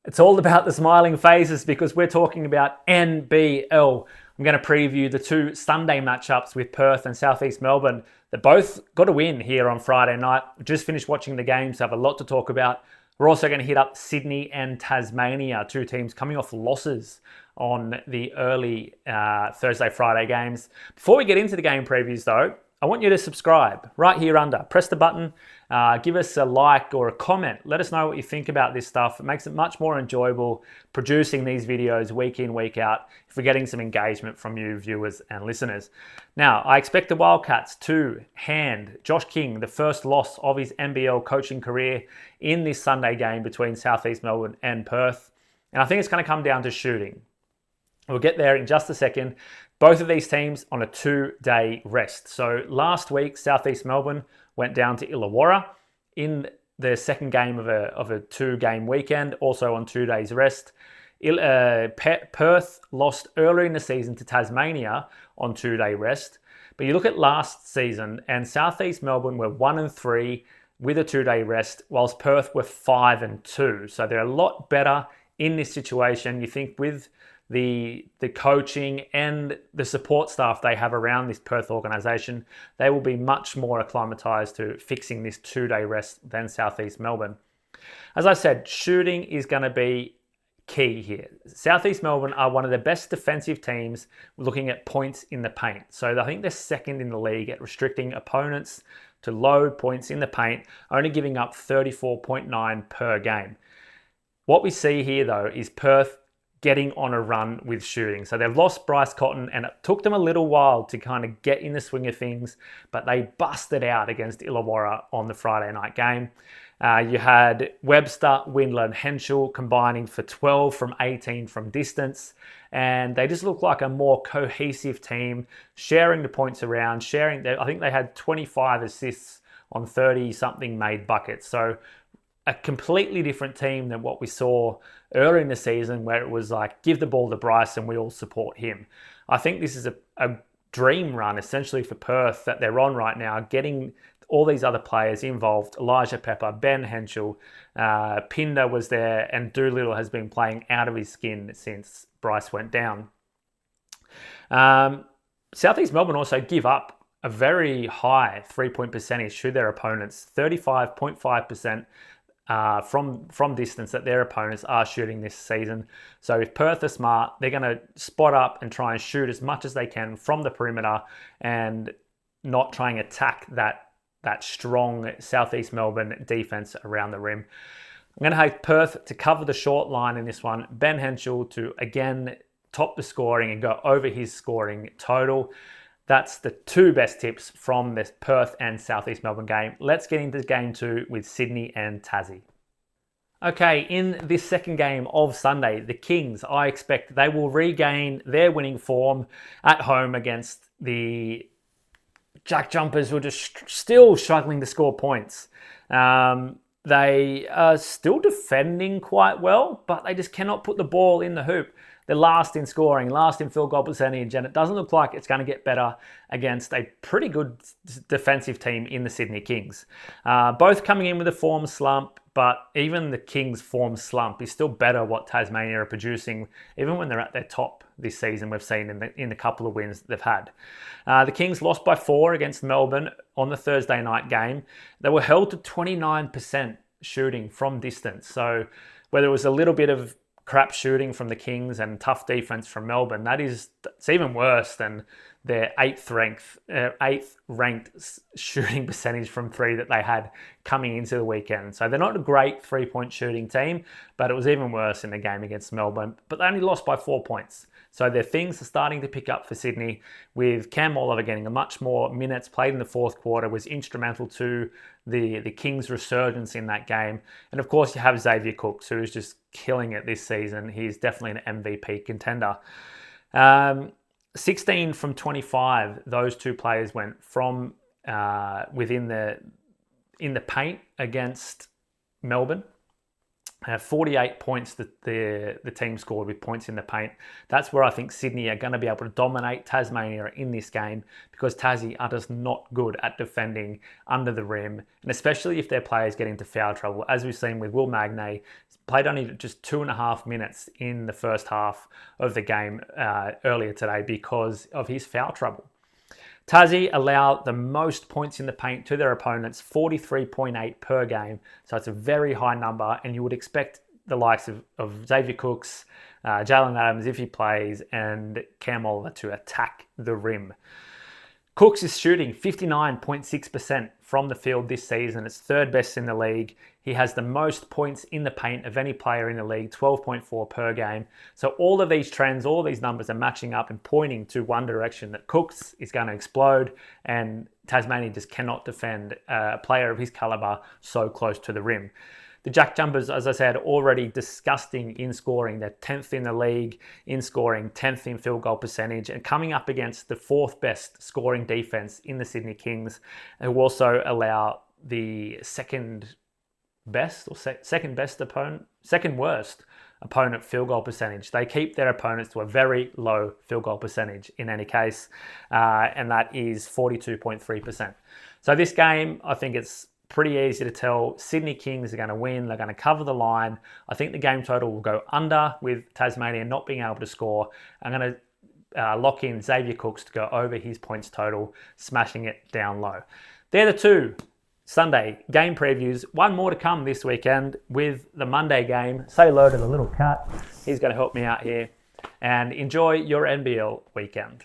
It's all about the smiling faces because we're talking about NBL. I'm going to preview the two Sunday matchups with Perth and South East Melbourne. They both got a win here on Friday night. Just finished watching the games, have a lot to talk about. We're also going to hit up Sydney and Tasmania, two teams coming off losses on the early Thursday, Friday games. Before we get into the game previews though, I want you to subscribe right here under. Press the button, give us a like or a comment. Let us know what you think about this stuff. It makes it much more enjoyable producing these videos week in, week out if we're getting some engagement from you viewers and listeners. Now, I expect the Wildcats to hand Josh King the first loss of his NBL coaching career in this Sunday game between South East Melbourne and Perth. And I think it's going to come down to shooting. We'll get there in just a second. Both of these teams on a 2-day rest. So last week, South East Melbourne went down to Illawarra in the second game of a 2-game weekend, also on 2 days rest. Perth lost earlier in the season to Tasmania on 2-day rest. But you look at last season, and South East Melbourne were 1-3 with a 2-day rest, whilst Perth were 5-2. So they're a lot better in this situation. You think with the coaching and the support staff they have around this Perth organisation, they will be much more acclimatised to fixing this 2-day rest than South East Melbourne. As I said, shooting is going to be key here. South East Melbourne are one of the best defensive teams looking at points in the paint. So I think they're second in the league at restricting opponents to low points in the paint, only giving up 34.9 per game. What we see here though is Perth getting on a run with shooting. So they've lost Bryce Cotton and it took them a little while to kind of get in the swing of things, but they busted out against Illawarra on the Friday night game. You had Webster, Windler and Henschel combining for 12 from 18 from distance, and they just look like a more cohesive team, sharing the points around, I think they had 25 assists on 30-something made buckets. So a completely different team than what we saw earlier in the season where it was like, give the ball to Bryce and we all support him. I think this is a dream run essentially for Perth that they're on right now, getting all these other players involved. Elijah Pepper, Ben Henschel, Pinder was there, and Doolittle has been playing out of his skin since Bryce went down. South East Melbourne also give up a very high 3-point percentage to their opponents, 35.5%. From distance that their opponents are shooting this season. So if Perth are smart, they're going to spot up and try and shoot as much as they can from the perimeter and not try and attack that strong South East Melbourne defense around the rim. I'm going to have Perth to cover the short line in this one. Ben Henschel to again top the scoring and go over his scoring total. That's the two best tips from this Perth and South East Melbourne game. Let's get into game two with Sydney and Tassie. Okay, in this second game of Sunday, the Kings, I expect they will regain their winning form at home against the JackJumpers, who are just still struggling to score points. They are still defending quite well, but they just cannot put the ball in the hoop. They're last in scoring, last in field goal percentage, and it doesn't look like it's going to get better against a pretty good defensive team in the Sydney Kings. Both coming in with a form slump, but even the Kings' form slump is still better what Tasmania are producing, even when they're at their top this season. We've seen in the couple of wins they've had. The Kings lost by 4 against Melbourne on the Thursday night game. They were held to 29% shooting from distance. So whether it was a little bit of crap shooting from the Kings and tough defense from Melbourne, it's even worse than their 8th ranked shooting percentage from 3 that they had coming into the weekend. So they're not a great 3-point shooting team, but it was even worse in the game against Melbourne. But they only lost by 4 points. So their things are starting to pick up for Sydney, with Cam Oliver getting a much more minutes played in the fourth quarter, was instrumental to the Kings' resurgence in that game. And of course you have Xavier Cooks, who's just killing it this season. He's definitely an MVP contender. 16 from 25, those two players went from in the paint against Melbourne. 48 points that the team scored with points in the paint. That's where I think Sydney are going to be able to dominate Tasmania in this game, because Tassie are just not good at defending under the rim, and especially if their players get into foul trouble, as we've seen with Will Magnay. Played only just 2.5 minutes in the first half of the game earlier today because of his foul trouble. Tassie allow the most points in the paint to their opponents, 43.8 per game. So it's a very high number, and you would expect the likes of Xavier Cooks, Jalen Adams, if he plays, and Cam Oliver to attack the rim. Cooks is shooting 59.6% from the field this season. It's third best in the league. He has the most points in the paint of any player in the league, 12.4 per game. So all of these trends, all of these numbers are matching up and pointing to one direction, that Cooks is going to explode, and Tasmania just cannot defend a player of his caliber so close to the rim. The JackJumpers, as I said, already disgusting in scoring. They're 10th in the league in scoring, 10th in field goal percentage, and coming up against the 4th best scoring defense in the Sydney Kings, who also allow the second worst opponent field goal percentage. They keep their opponents to a very low field goal percentage in any case, and that is 42.3%. So this game, I think it's pretty easy to tell. Sydney Kings are going to win. They're going to cover the line. I think the game total will go under, with Tasmania not being able to score. I'm going to lock in Xavier Cooks to go over his points total, smashing it down low. They're the two Sunday game previews. One more to come this weekend with the Monday game. Say hello to the little cat. He's going to help me out here. And enjoy your NBL weekend.